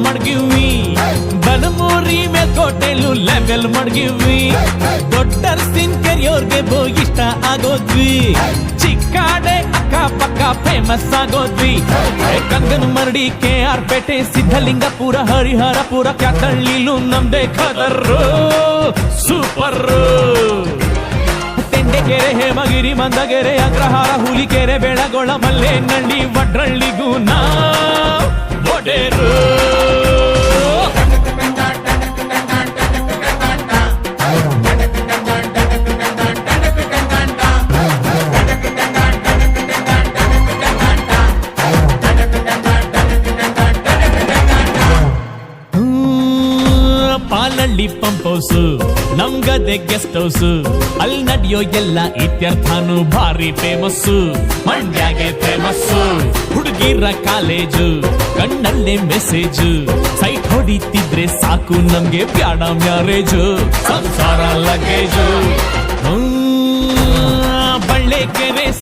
ಮಡ್ಗಿವಿ ಬನಮೂರಿ ಮೇಲ್ಕೋಟೆಲು level ಮಡ್ಗಿವಿ ದೊಡ್ಡರ್ಸಿನ್ ಕೆರಿಯೋರ್ಗೆ ಇಷ್ಟ ಆಗೋದ್ವಿ ಚಿಕ್ಕಾಡೆ ಅಕ್ಕಪಕ್ಕ famous ಆಗೋದ್ವಿ Kangana ಮರಡಿ KR ಪೇಟೆ ಸಿದ್ಧಲಿಂಗಪುರ ಹರಿಹರಪುರ ಕ್ಯಾತಳ್ಳಿಲು ನಮ್ದೇ ಖದರ್ರು ಸೂಪರ್ ತೆಂಡೆಕೆರೆ ಹೇಮಗಿರಿ ಮಂದಗೆರೆ ಅಗ್ರಹಾರ ಹುಲಿಕೆರೆ ಬೆಳಗೊಳ ಮಲ್ಲೇನಹಳ್ಳಿ ವಡ್ರಳ್ಳಿಗೂ ನಾ ಒಡೆರು ಪಾಲಳ್ಳಿ ಪಂಪ್ ಹೌಸ್ ನಮ್ಗದೆ ಗೆಸ್ಟ್ ಹೌಸ್ ಅಲ್ಲಿ ನಡೆಯೋ ಎಲ್ಲ ಇತ್ಯರ್ಥನು ಭಾರಿ ಫೇಮಸ್ ಮಂಡ್ಯಾಗೆ ಫೇಮಸ್ ಹುಡುಗಿರ ಕಾಲೇಜು ಕಣ್ಣಲ್ಲೇ ಮೆಸೇಜ್ ಸೈಟ್ ಹೊಡಿತಿದ್ರೆ ಸಾಕು ನಮ್ಗೆ ಬ್ಯಾಡ ಮ್ಯಾರೇಜ್ ಸಂಸಾರ ಲಗೇಜು